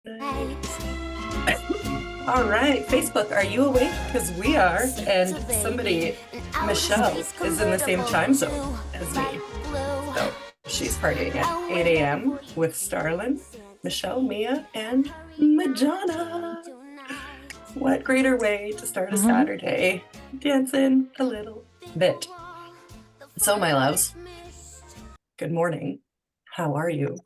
Nice. All right, Facebook, are you awake? Because we are, and somebody, Michelle, is in the same time zone as me. So she's partying at 8 a.m. with Starlin, Michelle, Mia, and Majana. What greater way to start a Saturday? Dancing a little bit. So, my loves, good morning. How are you?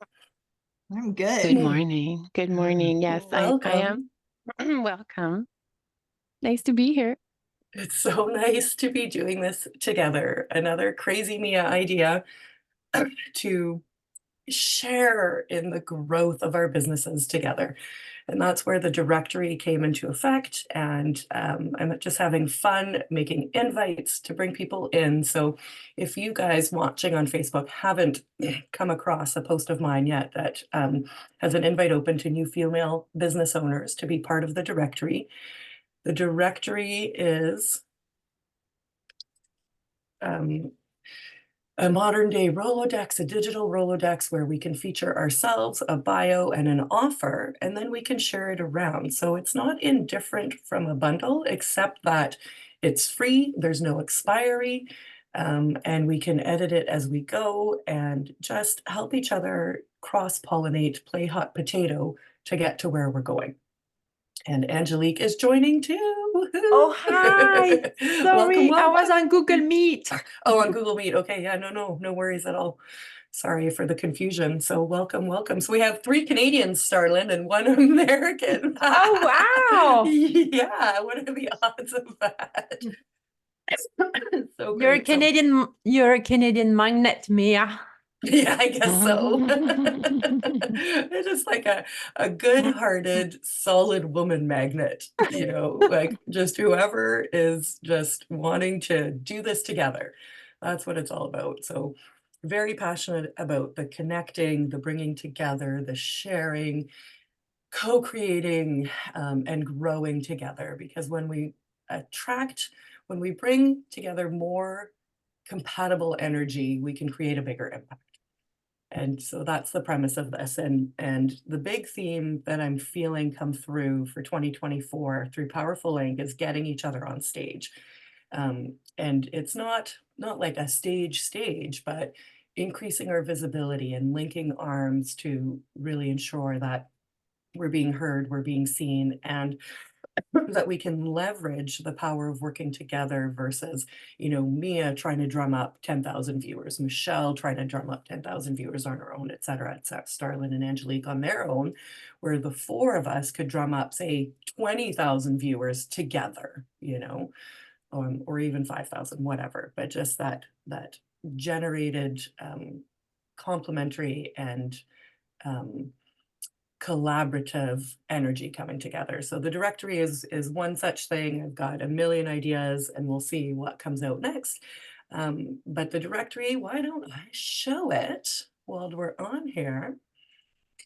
I'm Good good. morning. Good morning. Yes, I am. Welcome. Welcome. Nice to be here. It's so nice to be doing this together. Another crazy Mia idea to share in the growth of our businesses together. And that's where the directory came into effect. And I'm just having fun making invites to bring people in. So if you guys watching on Facebook haven't come across a post of mine yet that has an invite open to new female business owners to be part of the directory is a modern day Rolodex, a digital Rolodex where we can feature ourselves, a bio, and an offer, and then we can share it around. So it's not indifferent from a bundle, except that it's free, there's no expiry, and we can edit it as we go and just help each other cross-pollinate, play hot potato to get to where we're going. And Angelique is joining too. Oh, hi. Welcome, Sorry, I was welcome. on Google Meet. Oh, on Google Meet. Okay, yeah, no worries at all. Sorry for the confusion. So welcome. So we have 3 Canadians, Starlin, and 1 American. Oh, wow. Yeah, what are the odds of that? So You're a great. You're a Canadian magnet, Mia. Yeah, I guess so. It's just like a good-hearted, solid woman magnet, like just whoever is just wanting to do this together. That's what it's all about. So very passionate about the connecting, the bringing together, the sharing, co-creating, and growing together. Because when we bring together more compatible energy, we can create a bigger impact. And so that's the premise of this. And the big theme that I'm feeling come through for 2024 through Powerful Inc. is getting each other on stage. And it's not like a stage, but increasing our visibility and linking arms to really ensure that we're being heard, we're being seen, and that we can leverage the power of working together versus, Mia trying to drum up 10,000 viewers, Michelle trying to drum up 10,000 viewers on her own, et cetera, Starlin and Angelique on their own, where the 4 of us could drum up, say, 20,000 viewers together, or even 5,000, whatever, but just that generated complementary and collaborative energy coming together. So the directory is one such thing. I've got a million ideas and we'll see what comes out next. But the directory, why don't I show it while we're on here?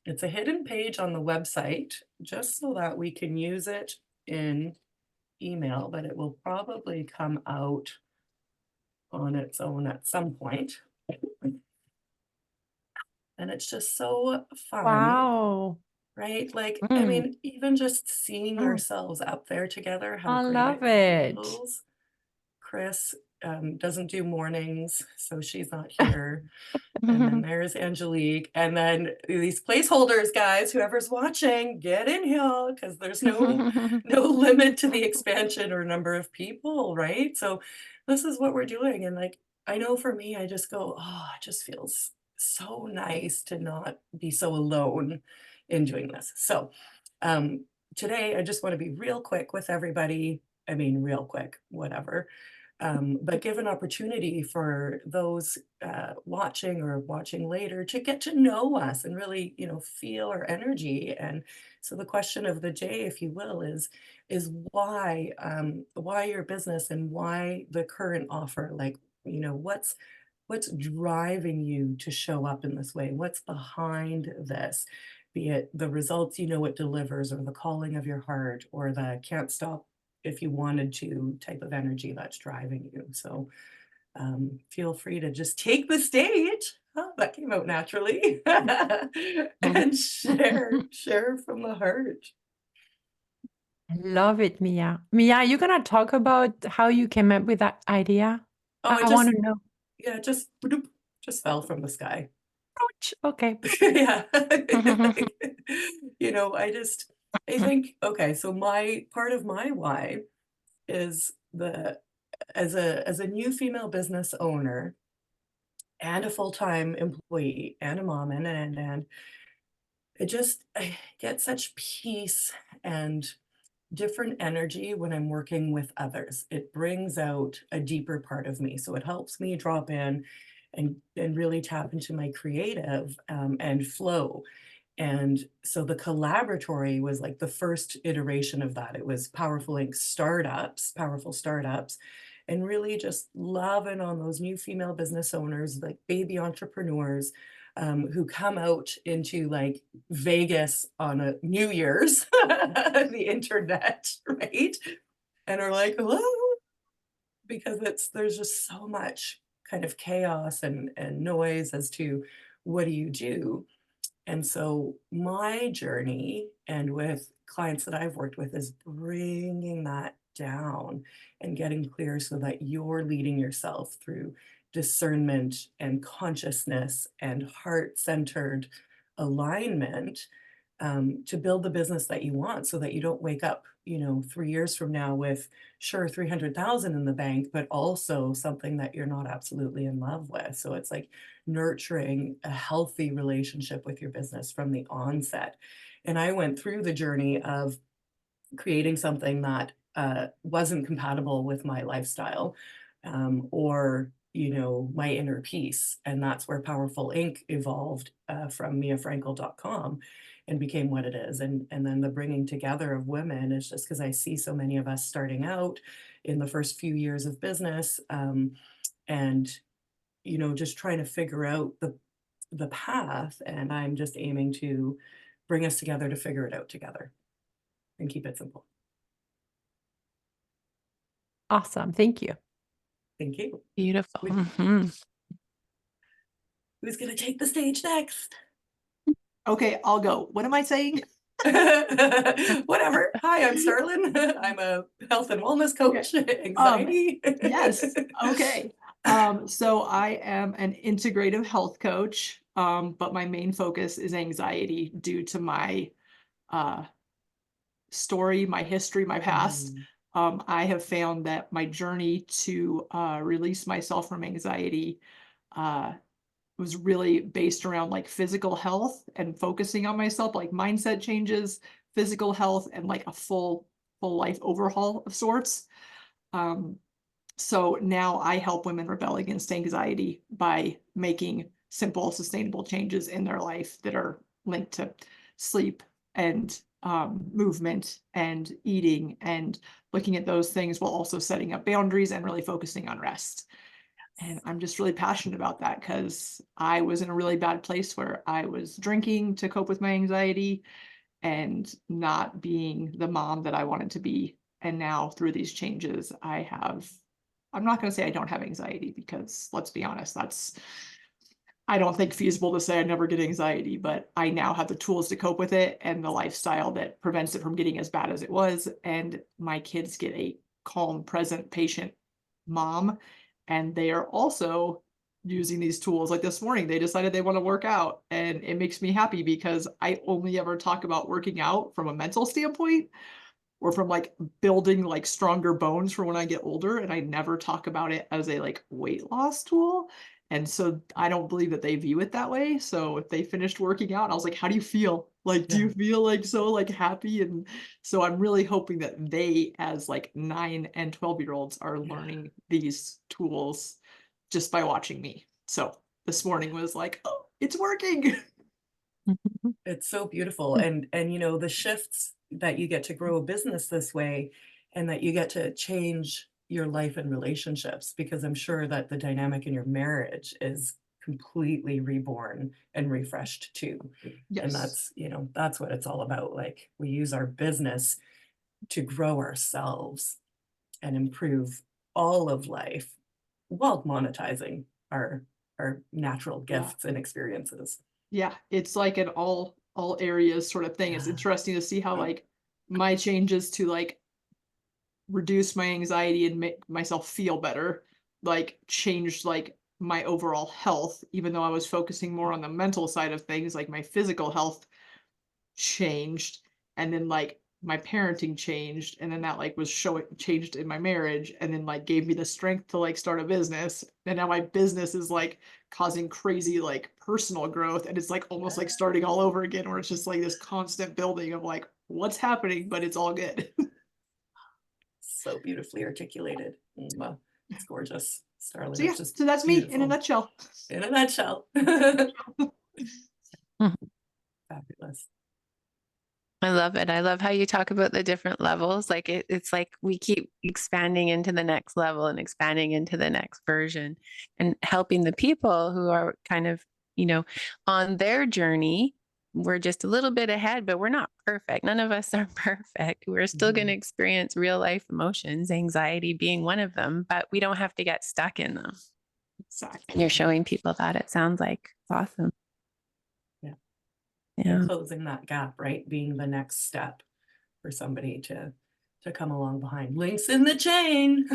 It's a hidden page on the website just so that we can use it in email, but it will probably come out on its own at some point. And it's just so fun. Wow. Right? Like, I mean, even just seeing ourselves up there together, how I great love it it. feels. Chris doesn't do mornings, so she's not here. And then there's Angelique. And then these placeholders, guys, whoever's watching, get in here because there's no limit to the expansion or number of people, right? So this is what we're doing. And like, I know for me, I just go, oh, it just feels so nice to not be so alone in doing this. So today, I just want to be real quick with everybody. I mean, real quick, whatever. But give an opportunity for those watching or watching later to get to know us and really, feel our energy. And so the question of the day, if you will, is why your business and why the current offer? Like, what's driving you to show up in this way? What's behind this? Be it the results it delivers, or the calling of your heart, or the can't stop if you wanted to type of energy that's driving you. So feel free to just take the stage. oh, that came out naturally. And share from the heart. I love it, Mia. Mia, you're gonna talk about how you came up with that idea? Oh, I want to know. yeah, just bloop, just fell from the sky. Ouch. Okay. Yeah. You know, I think, okay, so my part of my why is as a new female business owner and a full-time employee and a mom and I get such peace and different energy when I'm working with others. It brings out a deeper part of me. So it helps me drop in and really tap into my creative and flow. And so the collaboratory was like the first iteration of that. It was Powerful Inc. Startups, Powerful Startups, and really just loving on those new female business owners, like baby entrepreneurs, who come out into like Vegas on a New Year's, the internet, right? And are like, hello, because there's just so much kind of chaos and noise as to what do you do. And so my journey and with clients that I've worked with is bringing that down and getting clear so that you're leading yourself through discernment and consciousness and heart-centered alignment, to build the business that you want so that you don't wake up, 3 years from now with sure 300,000 in the bank, but also something that you're not absolutely in love with. So it's like nurturing a healthy relationship with your business from the onset. And I went through the journey of creating something that wasn't compatible with my lifestyle, or my inner peace, and that's where Powerful Inc. evolved from miafrankel.com and became what it is. And then the bringing together of women is just because I see so many of us starting out in the first few years of business, and just trying to figure out the path, and I'm just aiming to bring us together to figure it out together and keep it simple. Awesome. Thank you. Thank you. Beautiful. Who's going to take the stage next? Okay, I'll go. What am I saying? Whatever. Hi, I'm Starlin. I'm a health and wellness coach, anxiety. Yes. Okay. So I am an integrative health coach, but my main focus is anxiety due to my story, my history, my past. I have found that my journey to release myself from anxiety was really based around like physical health and focusing on myself, like mindset changes, physical health, and like a full life overhaul of sorts. So now I help women rebel against anxiety by making simple, sustainable changes in their life that are linked to sleep and movement and eating, and looking at those things while also setting up boundaries and really focusing on rest. And I'm just really passionate about that because I was in a really bad place where I was drinking to cope with my anxiety and not being the mom that I wanted to be. And now through these changes, I'm not going to say I don't have anxiety, because let's be honest, I don't think feasible to say I never get anxiety, but I now have the tools to cope with it and the lifestyle that prevents it from getting as bad as it was. And my kids get a calm, present, patient mom. And they are also using these tools. Like this morning, they decided they want to work out. And it makes me happy because I only ever talk about working out from a mental standpoint, or from like building like stronger bones for when I get older. And I never talk about it as a like weight loss tool. And so I don't believe that they view it that way. So if they finished working out, I was like, how do you feel? Like, do you feel like so like happy? And so I'm really hoping that they, as like 9 and 12-year-olds, are learning these tools just by watching me. So this morning was like, oh, it's working. It's so beautiful. And the shifts that you get to grow a business this way, and that you get to change your life and relationships, because I'm sure that the dynamic in your marriage is completely reborn and refreshed too. Yes. And that's what it's all about. Like, we use our business to grow ourselves and improve all of life while monetizing our our natural Yeah. gifts and experiences. Yeah, it's like an all areas sort of thing. It's Yeah. interesting to see how like my changes to like reduce my anxiety and make myself feel better, like changed like my overall health, even though I was focusing more on the mental side of things, like my physical health changed, and then like my parenting changed, and then that like was showing changed in my marriage, and then like gave me the strength to like start a business, and now my business is like causing crazy like personal growth, and it's like almost like starting all over again, where it's just like this constant building of like what's happening, but it's all good. So beautifully articulated. Well, it's gorgeous, Starlin. So yeah, It's just so that's me in a beautiful. nutshell. In a nutshell. Fabulous. I love it. I love how you talk about the different levels. Like it's like we keep expanding into the next level and expanding into the next version and helping the people who are kind of, on their journey. We're just a little bit ahead, but we're not perfect. None of us are perfect. We're still going to experience real life emotions, anxiety being one of them, but we don't have to get stuck in them. Exactly. And you're showing people that, it sounds like. It's awesome. Yeah. Yeah. And closing that gap, right? Being the next step for somebody to come along behind. Links in the chain.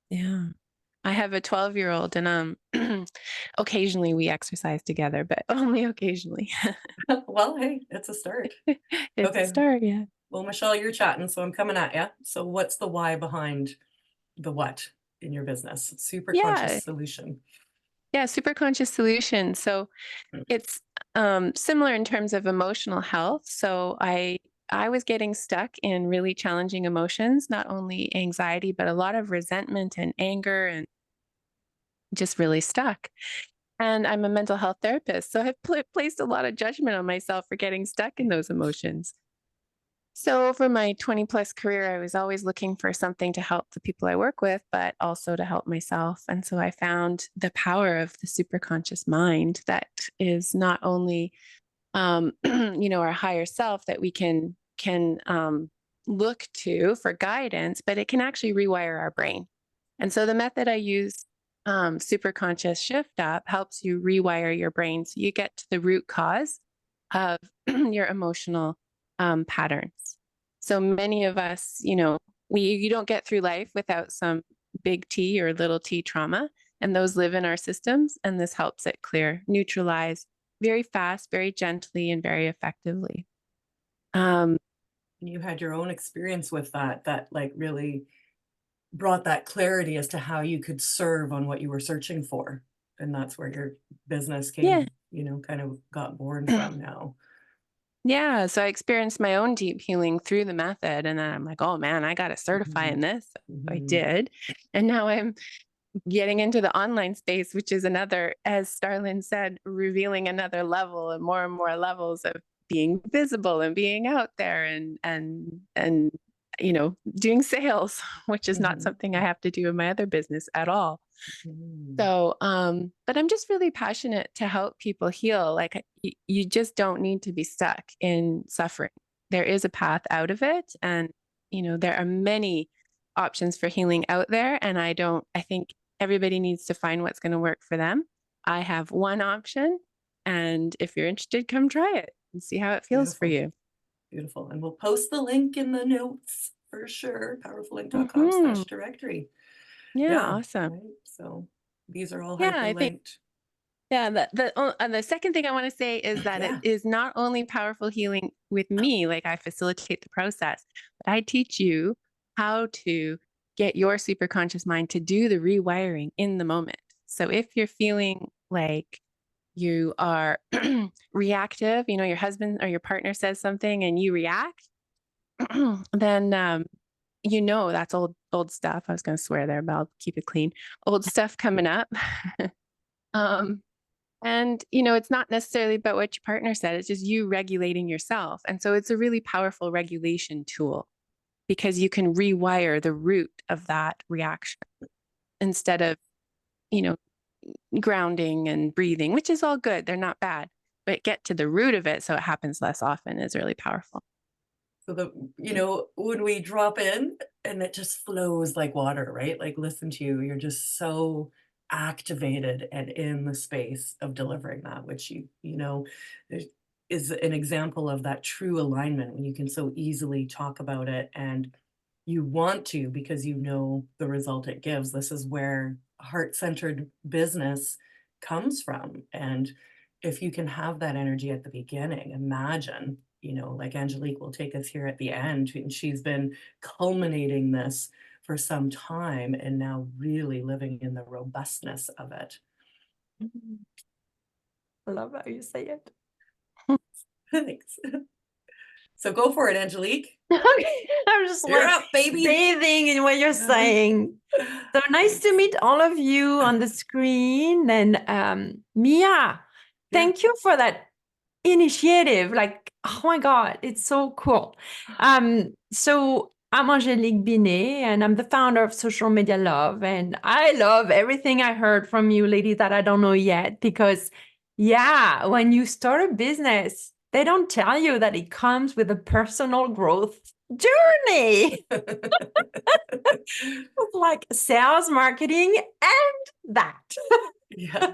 Yeah. I have a 12-year-old and occasionally we exercise together, but only occasionally. Well, hey, it's a start. It's Okay. a start, yeah. Well, Michelle, you're chatting, so I'm coming at you. So what's the why behind the what in your business? Super conscious solution. Yeah, super conscious solution. So it's similar in terms of emotional health. So I was getting stuck in really challenging emotions, not only anxiety, but a lot of resentment and anger, and just really stuck. And I'm a mental health therapist, so I've placed a lot of judgment on myself for getting stuck in those emotions. So over my 20 plus career, I was always looking for something to help the people I work with, but also to help myself. And so I found the power of the superconscious mind that is not only, our higher self that we can look to for guidance, but it can actually rewire our brain. And so the method I use, superconscious shift up, helps you rewire your brain so you get to the root cause of your emotional patterns. So many of us, you don't get through life without some big T or little t trauma, and those live in our systems. And this helps it clear, neutralize very fast, very gently, and very effectively. You had your own experience with that like really brought that clarity as to how you could serve on what you were searching for. And that's where your business came, kind of got born from now. Yeah. So I experienced my own deep healing through the method. And then I'm like, oh man, I got to certify in this. So I did. And now I'm getting into the online space, which is another, as Starlin said, revealing another level and more levels of being visible and being out there and doing sales, which is not something I have to do in my other business at all. So, but I'm just really passionate to help people heal. Like you just don't need to be stuck in suffering. There is a path out of it. And, there are many options for healing out there. And I think everybody needs to find what's going to work for them. I have one option. And if you're interested, come try it and see how it feels for you. Beautiful. And we'll post the link in the notes for sure. powherfull.com/directory. Yeah, awesome. Right? So these are all I think. hyperlinked. Yeah, the second thing I want to say is that it is not only powerful healing with me, like I facilitate the process, but I teach you how to get your superconscious mind to do the rewiring in the moment. So if you're feeling like you are reactive, your husband or your partner says something and you react, then that's old stuff. I was going to swear there, but I'll keep it clean. Old stuff coming up. And, it's not necessarily about what your partner said. It's just you regulating yourself. And so it's a really powerful regulation tool because you can rewire the root of that reaction instead of, grounding and breathing, which is all good. They're not bad, but get to the root of it so it happens less often is really powerful. So when we drop in and it just flows like water, right? Like, listen to you, you're just so activated and in the space of delivering that, which you know, is an example of that true alignment when you can so easily talk about it and you want to because you know the result it gives. This is where heart-centered business comes from. And if you can have that energy at the beginning, imagine, you know, like Angelique will take us here at the end, and she's been culminating this for some time and now really living in the robustness of it. I love how you say it. Thanks. So go for it, Angelique. I'm just You're like up, baby. bathing in what you're saying. So nice to meet all of you on the screen. And Mia, thank you for that initiative. Like, oh my God, it's so cool. So I'm Angelique Binet, and I'm the founder of Social Media Love. And I love everything I heard from you ladies that I don't know yet, because yeah, when you start a business, they don't tell you that it comes with a personal growth journey. It's like sales, marketing, and that. Yeah.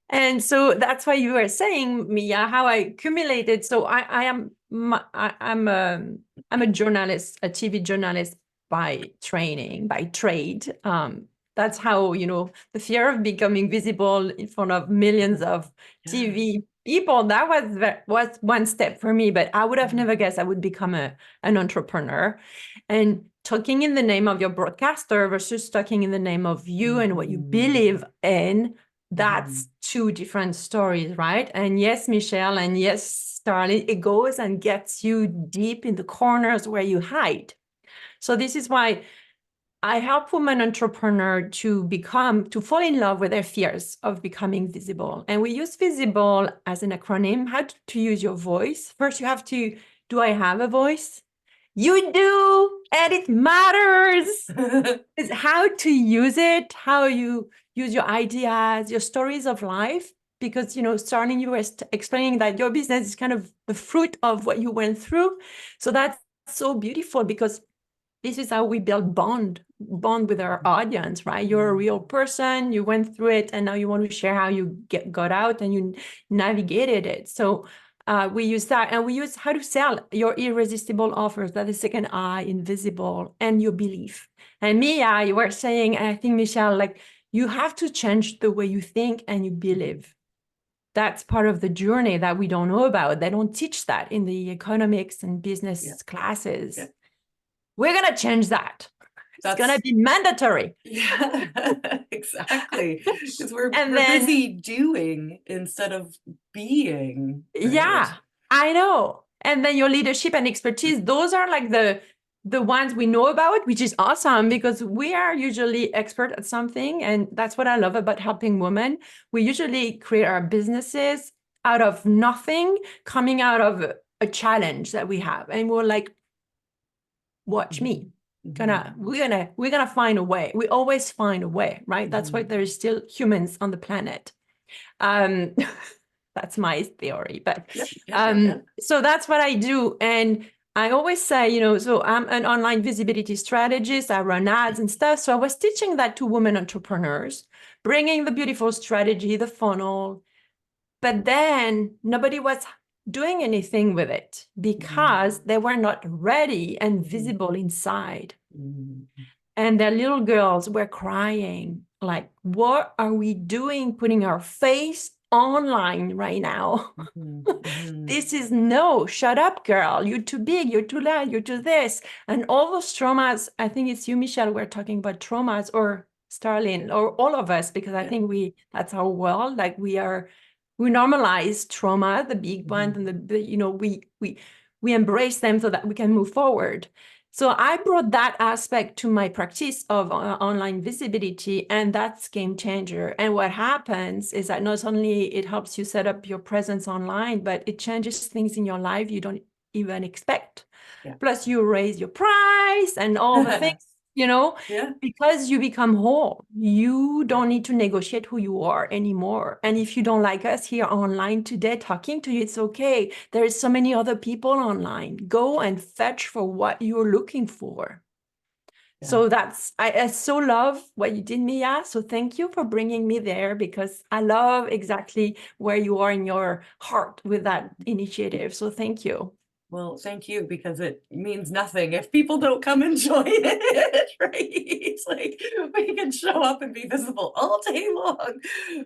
And so that's why you were saying, Mia, how I accumulated. So I'm a journalist, a TV journalist by training, by trade. That's how, you know, the fear of becoming visible in front of millions of TV people, that was one step for me, but I would have never guessed I would become an entrepreneur. And talking in the name of your broadcaster versus talking in the name of you and what you believe in, that's two different stories, right? And yes, Michelle, and yes, Starlene, it goes and gets you deep in the corners where you hide. So this is why I help women entrepreneurs to fall in love with their fears of becoming visible. And we use visible as an acronym, how to use your voice. First, you have to, do I have a voice? You do, and it matters. It's how to use it, how you use your ideas, your stories of life. Because, you know, Starlene, you were explaining that your business is kind of the fruit of what you went through. So that's so beautiful, because this is how we build bond with our audience, right? You're a real person, you went through it, and now you want to share how you got out and you navigated it. So we use that, and we use how to sell your irresistible offers, that is second I, invisible, and your belief. And Mia, you were saying, and I think Michelle, like, you have to change the way you think and you believe. That's part of the journey that we don't know about. They don't teach that in the economics and business classes. We're going to change that. It's going to be mandatory. Yeah, exactly. Because we're busy doing instead of being. Right? Yeah, I know. And then your leadership and expertise, those are like the ones we know about, which is awesome, because we are usually expert at something. And that's what I love about helping women. We usually create our businesses out of nothing, coming out of a challenge that we have. And we're like, watch me. We're gonna find a way. We always find a way, right? That's why there is still humans on the planet. That's my theory, but so that's what I do. And I always say, you know, so I'm an online visibility strategist. I run ads and stuff. So I was teaching that to women entrepreneurs, bringing the beautiful strategy, the funnel, but then nobody was doing anything with it because they were not ready and visible inside. And their little girls were crying, like, what are we doing putting our face online right now? This is no, shut up, girl. You're too big, you're too loud, you're too this. And all those traumas, I think it's you, Michelle, we're talking about traumas, or Starlene, or all of us, because I think that's our world. Like we normalize trauma, the big ones, and you know, we embrace them so that we can move forward. So I brought that aspect to my practice of online visibility, and that's game changer. And what happens is that not only it helps you set up your presence online, but it changes things in your life you don't even expect. Plus you raise your price and all the things, you know, because you become whole. You don't need to negotiate who you are anymore. And if you don't like us here online today talking to you, it's okay. There is so many other people online. Go and fetch for what you're looking for. So I so love what you did, Mia. So thank you for bringing me there, because I love exactly where you are in your heart with that initiative. So thank you. Well, thank you, because it means nothing if people don't come and join it, right? It's like we can show up and be visible all day long,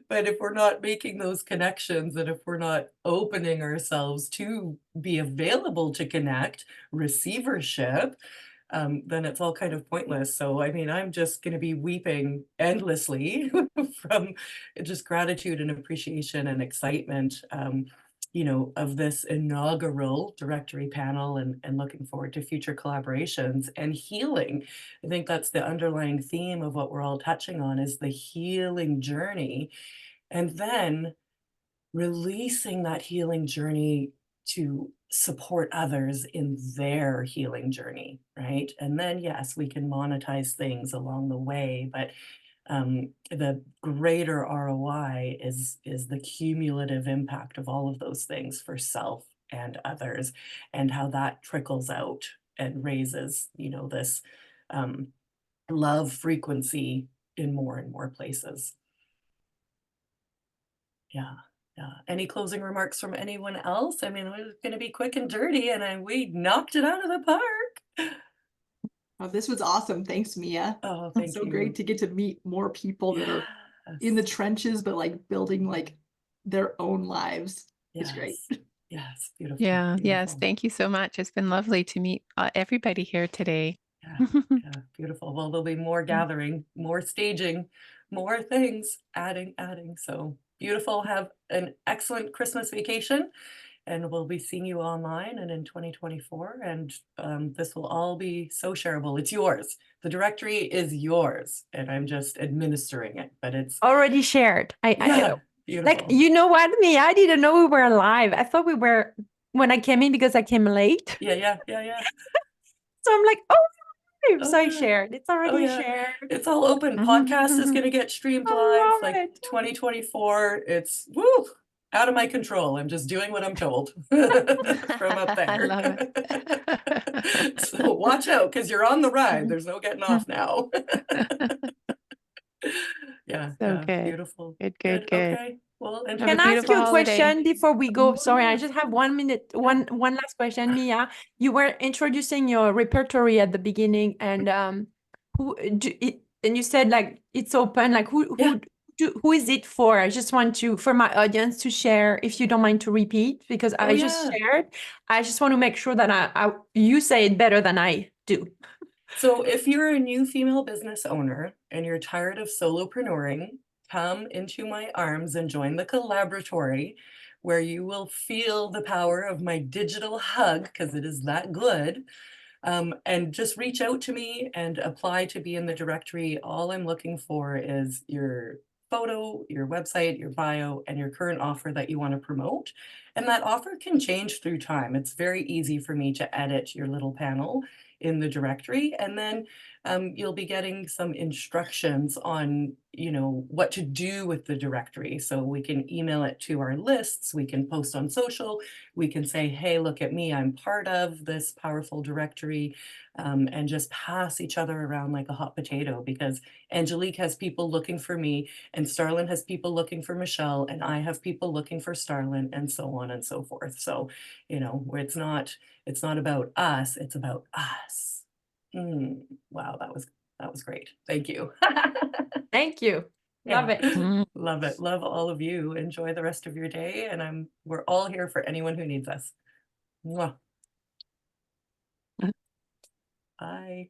but if we're not making those connections, and if we're not opening ourselves to be available to connect, receivership, then it's all kind of pointless. So, I mean, I'm just going to be weeping endlessly from just gratitude and appreciation and excitement. You know, of this inaugural directory panel, and looking forward to future collaborations and healing. I think that's the underlying theme of what we're all touching on, is the healing journey, and then releasing that healing journey to support others in their healing journey, right? And then, yes, we can monetize things along the way, but the greater ROI is the cumulative impact of all of those things for self and others, and how that trickles out and raises, you know, this love frequency in more and more places. Yeah. Yeah. Any closing remarks from anyone else? I mean, it was going to be quick and dirty, and we knocked it out of the park. Oh, this was awesome. Thanks, Mia. Oh, thank So you. great to get to meet more people that are in the trenches, but like building like their own lives. It's great. Yes, beautiful. Yeah, yes. Beautiful. Thank you so much. It's been lovely to meet everybody here today. Yeah, yeah, beautiful. Well, there'll be more gathering, more staging, more things, adding. So beautiful. Have an excellent Christmas vacation, and we'll be seeing you online and in 2024. And this will all be so shareable. It's yours. The directory is yours, and I'm just administering it, but it's Already shared. yeah, beautiful. Like, you know what, me? I didn't know we were live. I thought we were when I came in, because I came late. Yeah. So I'm like, oh, so I yeah. shared. It's already shared. It's all open. Podcast is going to get streamed I live, love like it. 2024. It's woo, out of my control. I'm just doing what I'm told from up there. I love it. So watch out, because you're on the ride. There's no getting off now. Yeah, So good. beautiful. Good. Okay. Well, and Have a Can I ask beautiful you a holiday. question before we go? Sorry, I Yeah. just have 1 minute. One last question, Mia. You were introducing your repertory at the beginning, and and you said like it's open. Like who is it for? I just want for my audience to share, if you don't mind to repeat, because I just shared. I just want to make sure that you say it better than I do. So if you're a new female business owner and you're tired of solopreneuring, come into my arms and join the collaboratory, where you will feel the power of my digital hug, because it is that good. And just reach out to me and apply to be in the directory. All I'm looking for is your photo, your website, your bio, and your current offer that you want to promote. And that offer can change through time. It's very easy for me to edit your little panel in the directory, and then you'll be getting some instructions on, you know, what to do with the directory. So we can email it to our lists, we can post on social, we can say, hey, look at me, I'm part of this powerful directory, and just pass each other around like a hot potato, because Angelique has people looking for me, and Starlin has people looking for Michelle, and I have people looking for Starlin, and so on and so forth. So, you know, it's not about us, it's about us. Wow, that was great. Thank you. Thank you. Love it. Love it. Love all of you. Enjoy the rest of your day, and we're all here for anyone who needs us. Mwah. Bye.